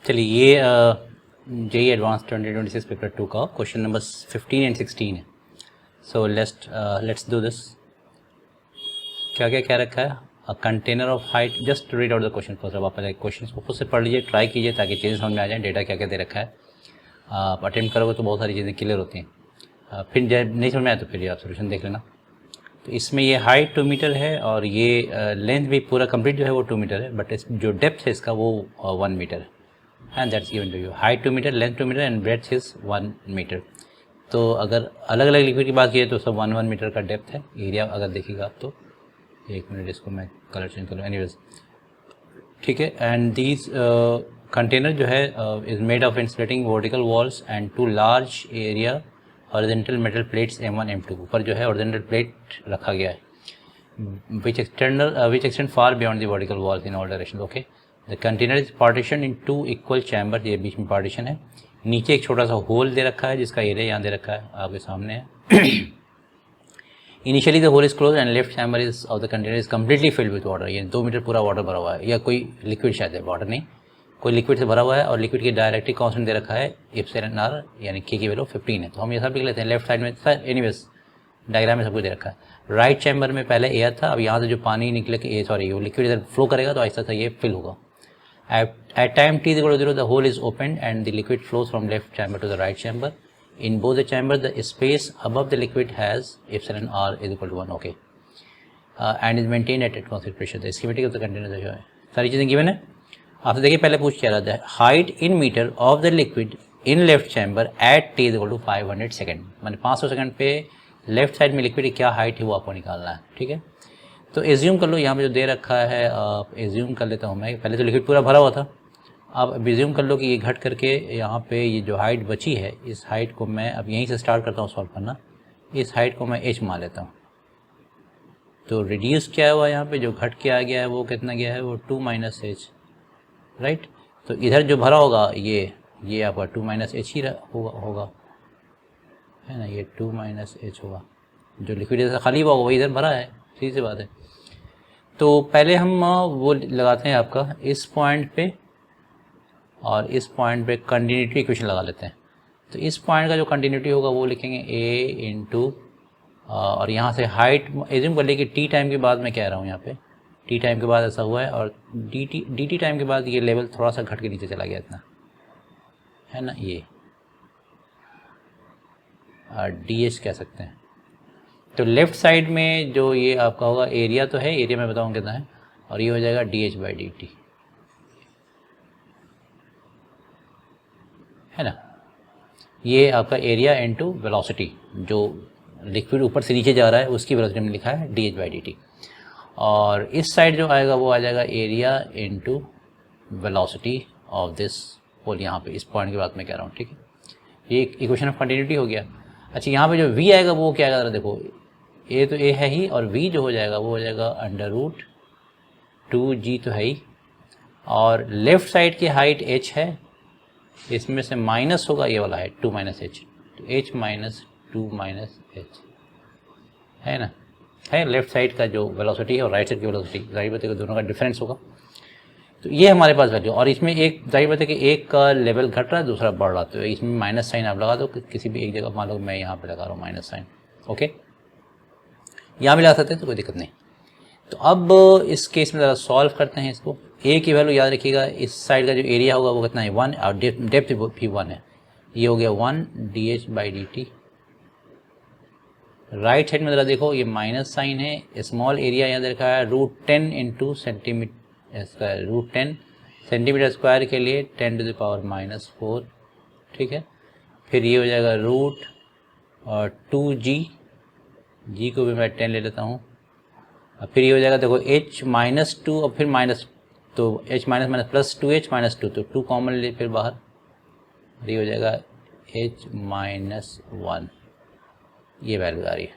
चलिए ये JEE advance 2026 paper 2 का क्वेश्चन नंबर 15 एंड 16 है। So let's do this. क्या क्या क्या रखा है? A container of height, just read out the question first. अब आप पहले क्वेश्चन को खुद से पढ़ लीजिए, ट्राई कीजिए ताकि चीज़ें समझ में आ जाए, डेटा क्या क्या दे रखा है। आप अटेम्प्ट करोगे तो बहुत सारी चीज़ें क्लियर होती हैं। फिर जब नहीं समझ में आए तो फिर आप सोल्यूशन देख लेना। तो इसमें ये हाइट 2 मीटर है और ये लेंथ भी पूरा कंप्लीट जो है वो 2 मीटर है, बट जो डेप्थ है इसका वो 1 मीटर है। and that's given to you. Height 2 metre, length 2 metre and breadth is 1 metre. तो अगर अलग अलग लिक्विड की बात की तो सब 1 मीटर का डेप्थ है। एरिया अगर देखिएगा आप तो, एक मिनट इसको मैं कलर चेंज कर लूँ, एनीवेज ठीक है। एंड दीज कंटेनर जो है is made of insulating vertical walls and 2 large area horizontal metal plates M1 M2। ऊपर जो है हॉरिजॉन्टल प्लेट रखा गया है which extend far beyond the vertical walls in all directions. Okay, the container is partitioned in 2 equal chambers। ये बीच में partition है। नीचे एक छोटा सा होल दे रखा है जिसका एरिया यहाँ दे रखा है, आपके सामने है। Initially the hole is close and left chamber is of the container is completely filled with water. ये 2 मीटर पूरा वाटर भरा हुआ है, या कोई लिक्विड शायद है, वाटर नहीं, कोई लिक्विड से भरा हुआ है। और लिक्विड की डायरेक्टिक कांस्टेंट दे रखा है एप्सिलॉन आर, यानी के की वैल्यू 15 है। तो हम ये सब लिख लेते हैं लेफ्ट साइड में। एनीवेज डायग्राम में सब कुछ दे रखा है। राइट चैम्बर में पहले एयर था, अब यहाँ से जो पानी निकले के सॉरी वो लिक्विड इधर फ्लो करेगा तो ऐसा सा ये फिल होगा। At time t is equal to 0, the hole is opened and the liquid flows from left chamber to the right chamber. In both the chambers, the space above the liquid has epsilon r is equal to 1. Okay, and is maintained at atmospheric pressure. The schematic of the container जो है सारी चीज़ें given है। आपसे देखिए पहले पूछ क्या रहा था, height in metre of the liquid in left chamber at t is equal to 500 second. मैंने 500 सेकेंड पे लेफ्ट साइड में लिक्विड की क्या हाइट है वो आपको निकालना है। ठीक है, तो एज्यूम कर लो यहाँ पे जो दे रखा है, एज्यूम कर लेता हूँ मैं। पहले तो लिक्विड पूरा भरा हुआ था, अब एज्यूम कर लो कि ये घट करके यहाँ पे ये जो हाइट बची है, इस हाइट को मैं अब यहीं से स्टार्ट करता हूँ सॉल्व करना। इस हाइट को मैं h मान लेता हूँ। तो रिड्यूस क्या हुआ यहाँ पे, जो घट के आ गया है वो कितना गया है, वो 2 - h, राइट। तो इधर जो भरा होगा ये आपका 2 - h ही होगा, है ना, ये 2 - h होगा। जो लिक्विड जैसा खाली हुआ होगा वही इधर भरा है, सीधी सी बात है। तो पहले हम वो लगाते हैं आपका इस पॉइंट पे, और इस पॉइंट पे कंटिन्यूटी इक्वेशन लगा लेते हैं। तो इस पॉइंट का जो कंटिन्यूटी होगा वो लिखेंगे a इंटू, और यहाँ से हाइट एज्यूम कर लें कि t टाइम के बाद मैं कह रहा हूँ, यहाँ पे t टाइम के बाद ऐसा हुआ है, और dt टाइम के बाद ये लेवल थोड़ा सा घट के नीचे चला गया इतना, है ना, ये ds कह सकते हैं। तो लेफ्ट साइड में जो ये आपका होगा एरिया तो है, एरिया में बताऊँ कितना है, और ये हो जाएगा dh/dt, है ना। ये आपका एरिया इनटू वेलोसिटी, जो लिक्विड ऊपर से नीचे जा रहा है उसकी वेलोसिटी में लिखा है dh/dt। और इस साइड जो आएगा वो आ जाएगा area into velocity of this hole, यहाँ पे इस पॉइंट की बात मैं कह रहा हूँ। ठीक है, ये इक्वेशन ऑफ कंटिन्यूटी हो गया। अच्छा, यहाँ पे जो v आएगा वो क्या आएगा, देखो a तो a है ही, और v जो हो जाएगा वो हो जाएगा √2g तो है ही, और लेफ्ट साइड की हाइट h है, इसमें से माइनस होगा ये वाला हाइट 2 - h, तो h - 2 - h, है ना, है लेफ्ट साइड का जो वेलोसिटी है और राइट साइड की वेलोसिटी, जाहिर बात है कि दोनों का डिफरेंस होगा। तो ये हमारे पास वैल्यू, और इसमें एक जाहिर बात है कि एक का लेवल घट रहा है दूसरा बढ़ रहा है, तो इसमें माइनस साइन आप लगा दो किसी भी एक जगह। मान लो मैं यहाँ पे लगा रहा हूँ माइनस साइन, ओके, यहाँ भी लगा सकते हैं तो कोई दिक्कत नहीं। तो अब इस केस में ज़रा सॉल्व करते हैं इसको। a की वैल्यू याद रखिएगा, इस साइड का जो एरिया होगा वो कितना है 1, और डेप्थ भी 1 है, ये हो गया 1 dh/dt। राइट साइड में ज़रा देखो ये माइनस साइन है, स्मॉल एरिया यहाँ देखा है √10 into centimetre square, √10 centimetre square के लिए 10⁻⁻⁴, ठीक है। फिर ये हो जाएगा √2g, g को भी मैं 10 ले लेता हूँ। अब फिर ये हो जाएगा देखो h - 2 और फिर माइनस, तो h - प्लस 2h - 2, तो 2 कॉमन ले फिर बाहर, ये हो जाएगा h - 1, ये वैल्यू आ रही है।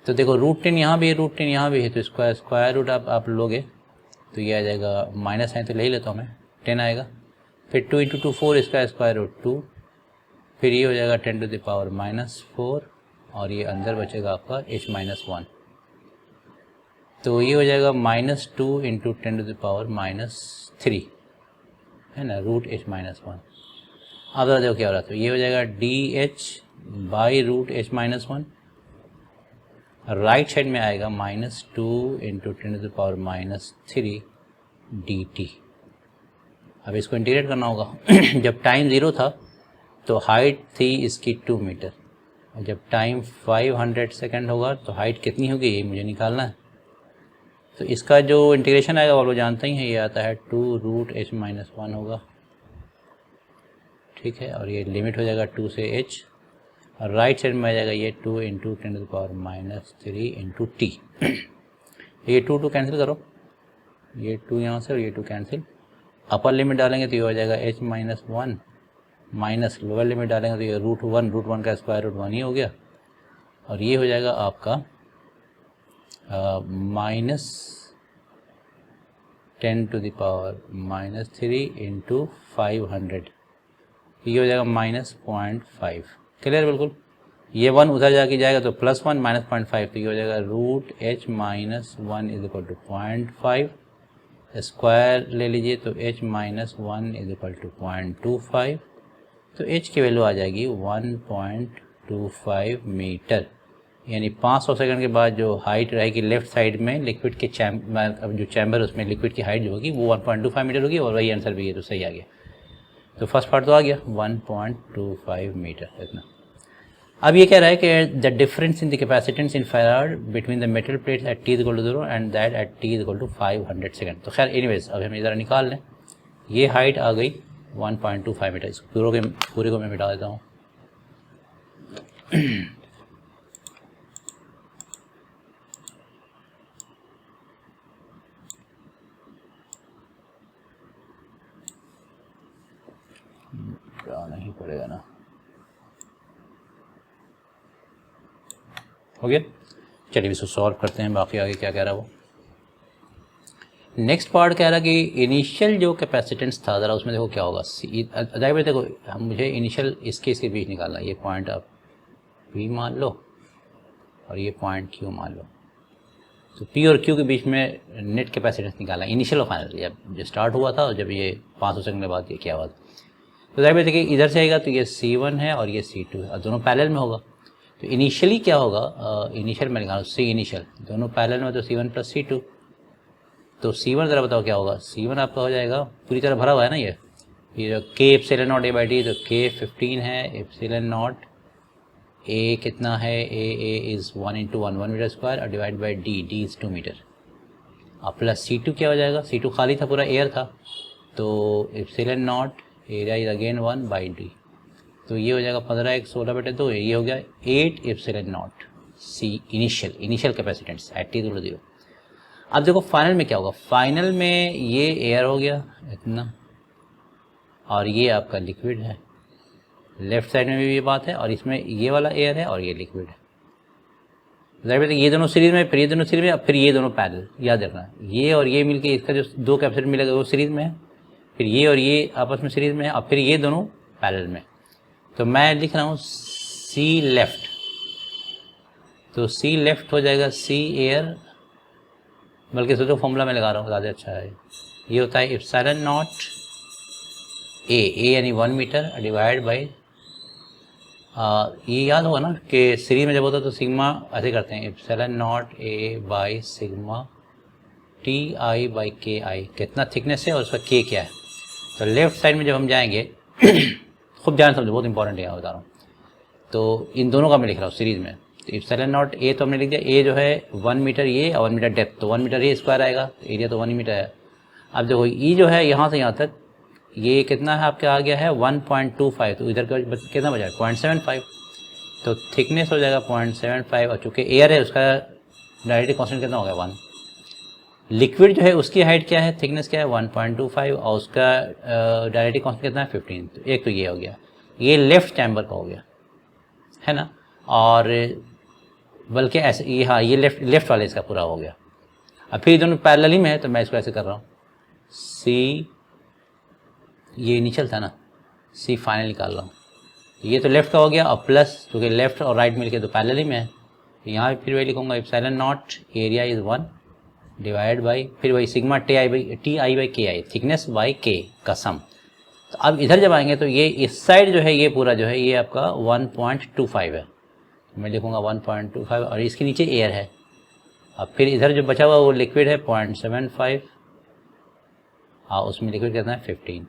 तो देखो √10 यहाँ भी है, √10 यहाँ भी है, तो स्क्वायर रूट आप लोगे तो ये आ जाएगा, माइनस है तो ले ही लेता हूँ मैं, 10 आएगा। फिर 2 × 2 4, इसका स्क्वायर रूट 2, फिर ये हो जाएगा 10⁻⁻⁴, और ये अंदर बचेगा आपका h - 1, तो ये हो जाएगा -2 × 10⁻⁻3, है ना, रूट एच माइनस वन। अब देखो क्या हो रहा है, तो ये हो जाएगा D H by root H minus one, right side में आएगा minus two into ten to the power minus three D T. अब इसको इंटीग्रेट करना होगा। जब टाइम 0 था तो हाइट थी इसकी 2 मीटर, और जब टाइम 500 सेकंड होगा तो हाइट कितनी होगी ये मुझे निकालना है। तो इसका जो इंटीग्रेशन आएगा वो जानते ही हैं, ये आता है 2 रूट एच माइनस वन होगा, ठीक है, और ये लिमिट हो जाएगा 2 से h, और राइट साइड में आ जाएगा ये 2 into ten to the power minus three into T. ये 2 कैंसिल करो, ये 2 यहाँ से और ये 2 कैंसिल, अपर लिमिट डालेंगे तो ये हो जाएगा h minus one, minus lower limit डालेंगे तो ये रूट वन का स्क्वायर रूट 1 ही हो गया, और ये हो जाएगा आपका minus 10 to the power minus three into 500, ये हो जाएगा माइनस 0.5। क्लियर बिल्कुल। ये 1 उधर जाके जाएगा तो प्लस 1 माइनस 0.5, तो ये हो जाएगा root H minus one is equal to 0.5, square ले लीजिए तो h minus one is equal to 0.25, तो h की वैल्यू आ जाएगी 1.25 मीटर। यानी 500 सेकंड के बाद जो हाइट रहेगी लेफ्ट साइड में लिक्विड के जो चैम्बर उसमें लिक्विड की हाइट जो होगी वो 1.25 मीटर होगी, और वही आंसर भी है, तो सही आ गया। तो फर्स्ट पार्ट तो आ गया 1.25 मीटर इतना। अब ये कह रहा है कि the difference in the capacitance in farad between the metal plates at T equal to 0 and that at T equal to 500 second. तो खैर एनीवेज अब हम इधर निकाल लें, ये हाइट आ गई 1.25 मीटर। इस पूरे को मैं मिटा देता हूँ। नहीं पड़ेगा ना, हो गया। चलिए इसको सॉल्व करते हैं, बाकी आगे क्या कह रहा है वो। नेक्स्ट पार्ट कह रहा कि इनिशियल जो कैपेसिटेंस था ज़रा उसमें देखो क्या होगा। जाहिर देखो मुझे इनिशियल इसके बीच निकालना, ये पॉइंट आप P मान लो और ये पॉइंट Q मान लो, तो P और Q के बीच में नेट कैपेसिटेंस निकालना इनिशियल और फाइनल, जब जो स्टार्ट हुआ था और जब ये 500 सेकंड के बाद ये क्या हुआ। तो जाहिर देखिए इधर से आएगा तो ये C1 है और ये C2 है, और दोनों पैरेलल में होगा। तो इनिशियली क्या होगा, इनिशियल में निकालो C इनिशियल, दोनों पैरेलल में, तो C1 प्लस C2। तो C1 ज़रा बताओ क्या होगा। C1 आपका हो जाएगा पूरी तरह भरा हुआ है ना ये जो K epsilon not A by D, तो K 15 है, एप्सिलॉन नॉट A कितना है, A is 1 into 1 metre square और divide by D is 2 metre. अब प्लस C2 क्या हो जाएगा, C2 खाली था, पूरा एयर था, तो epsilon naught area is again 1 by D, तो ये हो जाएगा 15/16/2, ये हो गया 8 epsilon naught C initial capacitance at T equal to 0। अब देखो फाइनल में क्या होगा, फाइनल में ये एयर हो गया इतना, और ये आपका लिक्विड है, लेफ्ट साइड में भी ये बात है, और इसमें ये वाला एयर है और ये लिक्विड है। जाहिर है ये दोनों सीरीज में, फिर ये दोनों सीरीज में, अब फिर ये दोनों पैरेलल, याद रखना ये और ये मिलके इसका जो दो कैपेसिटर मिलेगा वो सीरीज में है, फिर ये और ये आपस में सीरीज में है, और फिर ये दोनों पैरेलल में। तो मैं लिख रहा हूँ C लेफ्ट, तो C लेफ्ट हो जाएगा C एयर, बल्कि सोचो फॉर्मूला में लगा रहा हूँ ज़्यादा अच्छा है। ये होता है एप्सिलॉन नॉट A यानी 1 मीटर डिवाइड बाई, ये याद होगा ना कि सीरीज में जब होता है तो सिग्मा ऐसे करते हैं, epsilon not A by sigma TI by KI, कितना थिकनेस है और उसका K क्या है। तो लेफ्ट साइड में जब हम जाएंगे खूब ध्यान समझो, बहुत इंपॉर्टेंट है यहाँ बता रहा हूँ। तो इन दोनों का मैं लिख रहा हूँ सीरीज में, तो एप्सिलॉन नॉट A तो हमने लिख दिया, A जो है 1 मीटर ये और 1 मीटर डेप्थ, तो 1 मीटर ये स्क्वायर आएगा, एरिया तो 1 ही मीटर है। अब देखो E जो है यहाँ से यहाँ तक ये कितना है आपका आ गया है 1.25, तो इधर का कितना बचा है 0.75, तो थिकनेस हो जाएगा 0.75, और चूँकि एयर है उसका डायरेक्टली कॉन्स्टेंट कितना हो गया 1। लिक्विड जो है उसकी हाइट क्या है, थिकनेस क्या है 1.25, और उसका डायरेक्टली कॉन्स्टेंट कितना है 15। तो एक तो ये हो गया, ये लेफ्ट चैम्बर का हो गया है ना, और बल्कि ऐसे ये, हाँ ये लेफ्ट वाले इसका पूरा हो गया। अब फिर दोनों पैरेलल ही में है, तो मैं इसको ऐसे कर रहा हूँ, C ये इनिशियल था ना, C फाइनल निकाल रहा हूँ, ये तो लेफ्ट का हो गया, और प्लस क्योंकि लेफ्ट और राइट मिलके तो पैरेलल ही में है, यहाँ फिर वही लिखूँगा epsilon naught area is 1 divide by, फिर वही sigma TI by KI, thickness by K का सम, तो अब इधर जब आएंगे तो ये इस साइड जो है ये पूरा जो है ये आपका 1.25 है, मैं लिखूँगा 1.25 और इसके नीचे एयर है। अब फिर इधर जो बचा हुआ वो लिक्विड है 0.75, हाँ उसमें लिक्विड कितना है 15।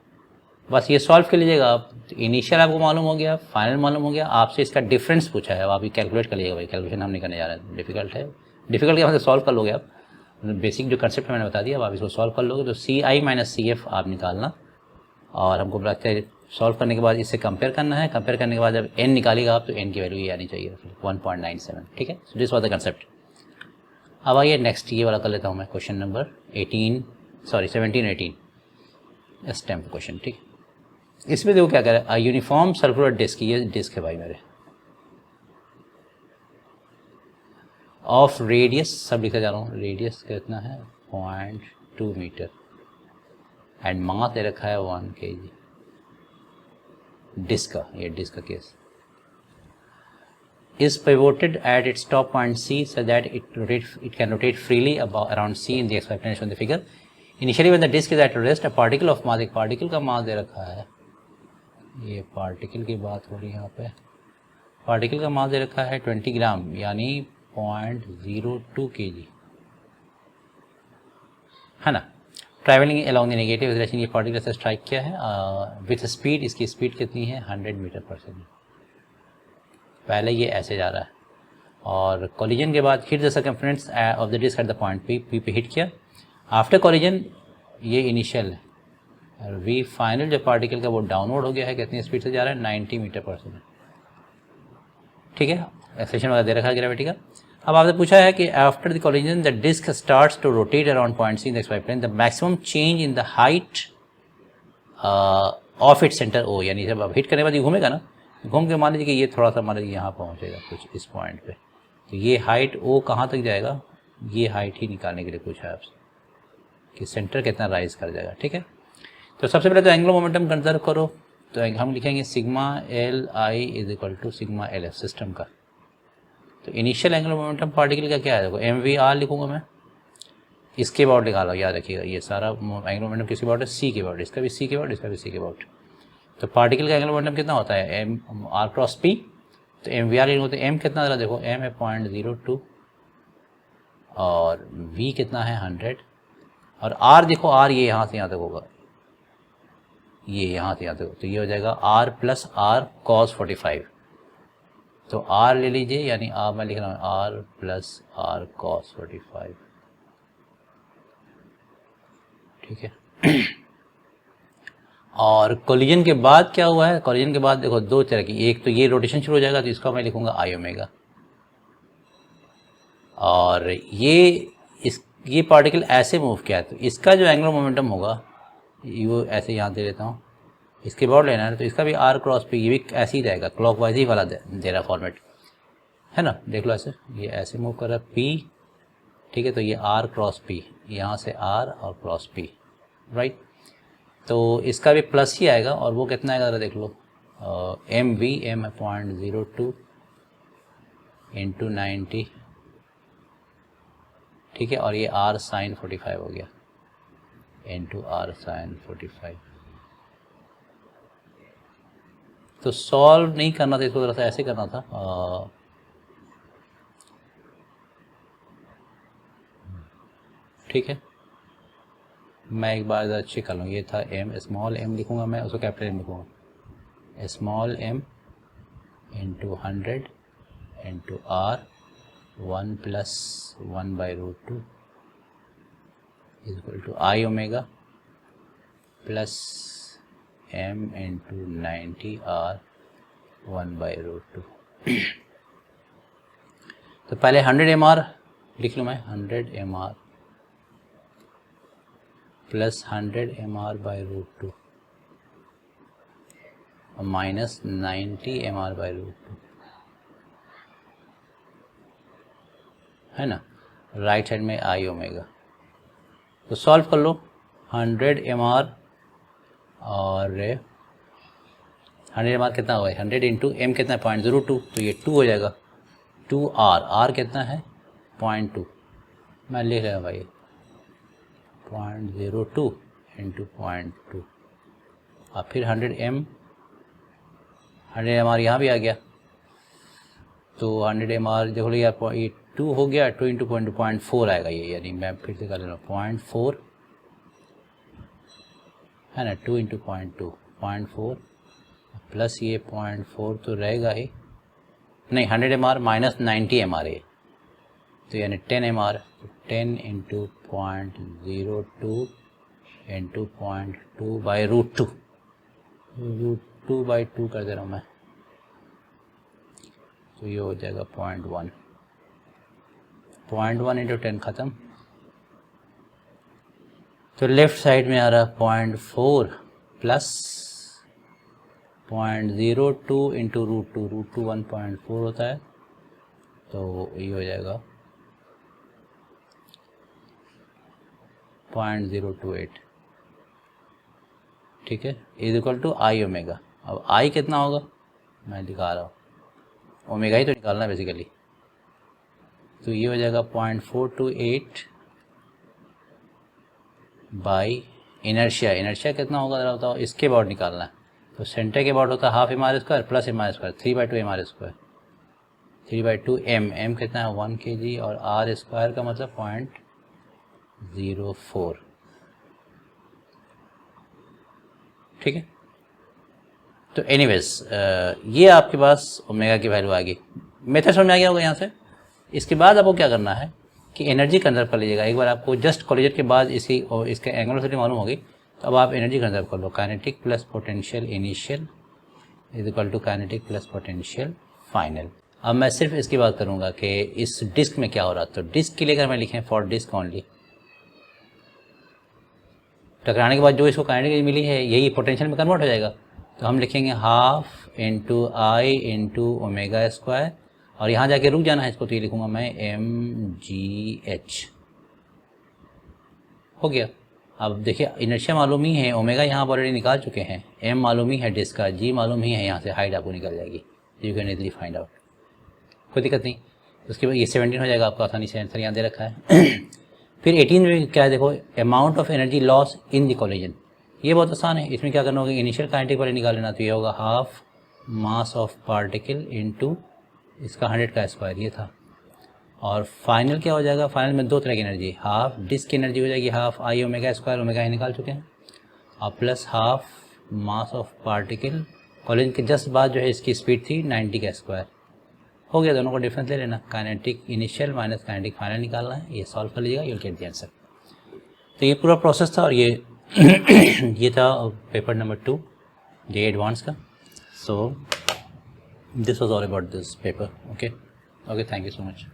बस ये सॉल्व कर लीजिएगा आप। इनिशियल आपको मालूम हो गया, फाइनल मालूम हो गया, आपसे इसका डिफरेंस पूछा है, अब आप ये कैलकुलेट कर लीजिएगा भाई। कैलकुलेशन हम नहीं करने जा रहे हैं, डिफिकल्ट है, डिफिकल्ट के मतलब सॉल्व कर लोगे आप। बेसिक जो कंसेप्ट मैंने बता दिया अब आप इसको सॉल्व कर लोगे। तो CI माइनस CF आप निकालना और हमको बताते हैं सॉल्व करने के बाद इससे कंपेयर करना है। कंपेयर करने के बाद जब n निकालेगा आप तो n की वैल्यू ये आनी चाहिए 1.97, ठीक है। So this was the concept. अब आइए नेक्स्ट ये वाला कर लेता हूँ मैं, क्वेश्चन नंबर 17 18 स्टेम्प क्वेश्चन, ठीक। इसमें देखो क्या कह रहा है, यूनिफॉर्म सर्कुलर डिस्क, ये डिस्क है भाई मेरे, ऑफ रेडियस सब लिखा जा रहा हूँ, रेडियस कितना है 0.2 मीटर एंड मास दे रखा है 1 kg। डिस्क का, ये डिस्क का case is pivoted at its top point C so that it can rotate freely around C in the explanation of the figure. Initially when the disk is at rest, a particle of mass, एक particle का मास दे रखा है, ये particle की बात हो रही है यहाँ पे, पार्टिकल का मास दे रखा है 20 ग्राम यानी 0.02 kg, है ना। Travelling along the negative direction, ये पार्टिकल से स्ट्राइक किया है विथ स्पीड, इसकी स्पीड कितनी है 100 मीटर पर सेकेंड। पहले ये ऐसे जा रहा है और कोलिजन के बाद hit the circumference of the disc at the point P पे हिट किया। आफ्टर कोलिजन ये इनिशियल है और वी फाइनल जो पार्टिकल का वो डाउनवर्ड हो गया है, कितनी स्पीड से जा रहा है 90 मीटर पर सेकेंड, ठीक है। एक्सेलेरेशन वगैरह दे रखा है ग्रेविटी का। अब आपसे पूछा है कि after the collision the disc starts to rotate around point C in the X Y plane, the maximum change in the height of it centre O, यानी जब आप हिट करने के बाद ये घूमेगा ना, घूम के मान लीजिए कि ये थोड़ा सा मान लीजिए यहाँ पहुँचेगा कुछ इस पॉइंट पे, तो ये हाइट ओ कहाँ तक जाएगा, ये हाइट ही निकालने के लिए पूछा है आपसे कि सेंटर कितना राइज कर जाएगा, ठीक है। तो सबसे पहले तो एंगुलर मोमेंटम कंसिडर करो, तो हम लिखेंगे sigma L I is equal to sigma L F system का। तो इनिशियल एंगुलर मोमेंटम पार्टिकल का क्या है, देखो MVR लिखूंगा मैं, इसके अबाउट निकालो, याद रखिएगा ये सारा एंगुलर मोमेंटम किसके अबाउट है, सी के अबाउट, इसका भी सी के अबाउट, इसका भी सी के अबाउट। तो पार्टिकल का एंगुलर मोमेंटम कितना होता है R क्रॉस P, तो MVR होते हैं, M कितना ज़रा देखो, M है 0.02 और V कितना है 100 और R देखो, R ये यहाँ से यहाँ तक होगा, ये यहाँ से यहाँ तक, तो ये हो जाएगा R प्लस R cos 45। तो R ले लीजिए, यानी मैं लिख रहा हूँ R प्लस R cos 45, ठीक है। और कोलिजन के बाद क्या हुआ है, कोलिजन के बाद देखो दो तरह की, एक तो ये रोटेशन शुरू हो जाएगा, तो इसका मैं लिखूंगा I ओमेगा, और ये पार्टिकल ऐसे मूव किया है, तो इसका जो एंगुलर मोमेंटम होगा ये ऐसे यहाँ दे देता हूँ, इसके बाद लेना है, तो इसका भी R क्रॉस P, ये भी ऐसे ही रहेगा, क्लॉकवाइज ही वाला दे रहा फॉर्मेट, है ना। देख लो ऐसे, ये ऐसे मूव कर रहा है P, ठीक है। तो ये R क्रॉस P, यहाँ से R और क्रॉस P, राइट। तो इसका भी प्लस ही आएगा, और वो कितना आएगा देख लो, MV M 0.02 इंटू 90, ठीक है। और ये R साइन 45 हो गया इंटू R साइन 45। तो सॉल्व नहीं करना था इसको, थोड़ा सा ऐसे करना था, ठीक है। मैं एक बार ज़रा चेक कर लूँ, ये था M, स्मॉल m लिखूँगा मैं, उसको कैपिटल M लिखूँगा, small m into 100 into R 1 plus 1/√2 is equal to I omega plus M into 90 R 1/√2। तो पहले 100 mR लिख लूँ मैं, 100 mR plus 100 mR/√2 minus 90 mR/√2, है ना। राइट हैंड में I ओमेगा, तो सॉल्व कर लो। 100 mR और 100 mR कितना हुआ है, 100 इंटू M कितना है 0.02, तो ये 2 हो जाएगा, 2R, R कितना है 0.2, मैं लिख रहा हूँ भाई 0.02 इंटू 0.2, अब फिर 100 mR यहाँ भी आ गया, तो 100 mR देखो यार, ये 2 हो गया, 2 इंटू 0.4 आएगा ये, यानी मैं फिर से कर ले रहा हूँ 0.4 है ना, 2 इंटू 0.4 प्लस ये 0.4 तो रहेगा ही नहीं, 100 mR माइनस 90 mR है, तो यानी 10 mR, 10 इंटू 0.02 इंटू 0.2 बाई √2, √2/2 कर दे रहा हूँ मैं, तो ये हो जाएगा 0.1 इंटू 10 ख़त्म। तो लेफ़्ट साइड में आ रहा 0.4 प्लस 0.02 इंटू √2 1.4 होता है, तो ये हो जाएगा 0.028, ठीक है, is equal to I omega. अब आई कितना होगा मैं दिखा रहा हूँ, ओमेगा ही तो निकालना है बेसिकली, तो ये हो जाएगा 0.428 बाई इनर्शिया। इनर्शिया कितना होगा ज़रा बताओ, इसके अबाउट निकालना है, तो सेंटर के अबाउट होता है half mr square plus mr square, 3/2 mr square, 3/2 m कितना है 1 kg, और r स्क्वायर का मतलब 0.04, ठीक है। तो एनीवेज ये आपके पास ओमेगा की वैल्यू आ गई, मेथड समझ में आ गया होगा यहाँ से। इसके बाद आपको क्या करना है कि एनर्जी कंजर्व कर लीजिएगा। एक बार आपको जस्ट कोलिजन के बाद इसकी और इसके एंगुलर वेलोसिटी मालूम होगी, तो अब आप एनर्जी कंजर्व कर लो। Kinetic plus potential initial is equal to kinetic plus potential final. अब मैं सिर्फ इसकी बात करूँगा कि इस डिस्क में क्या हो रहा। तो डिस्क के लिए अगर मैं लिखें फॉर डिस्क ओनली, टकराने के बाद जो इसको काइनेटिक मिली है यही पोटेंशियल में कन्वर्ट हो जाएगा, तो हम लिखेंगे हाफ इंटू आई इंटू ओमेगा स्क्वायर, और यहाँ जाके रुक जाना है इसको, तो ये लिखूँगा मैं mgh, हो गया। अब देखिए इनर्शिया मालूम ही है, ओमेगा यहाँ आप ऑलरेडी निकाल चुके हैं, m मालूम ही है डिस्क का, g मालूम ही है, यहाँ से हाइट आपको निकल जाएगी, you can easily find out, कोई दिक्कत नहीं। उसके बाद ये 17 हो जाएगा आपका, आसानी से आंसर यहाँ दे रखा है। फिर 18 में क्या है देखो, amount of energy loss in the collision, ये बहुत आसान है। इसमें क्या करना होगा, इनिशियल काइनेटिक वाले निकाल लेना, तो ये होगा half mass of particle into इसका 100 का स्क्वायर ये था, और फाइनल क्या हो जाएगा, फाइनल में दो तरह की एनर्जी, हाफ डिस्क की एनर्जी हो जाएगी half I omega square, omega ही निकाल चुके हैं, और plus half mass of particle, collision के जस्ट बाद जो है इसकी स्पीड थी 90 का स्क्वायर, हो गया। दोनों को डिफरेंस ले लेना, kinetic initial minus kinetic final निकालना है, ये सॉल्व कर लीजिएगा, यू गेट द आंसर। तो ये पूरा प्रोसेस था, और ये ये था पेपर नंबर 2 जे एडवांस का। So this was all about this paper, okay, thank you so much.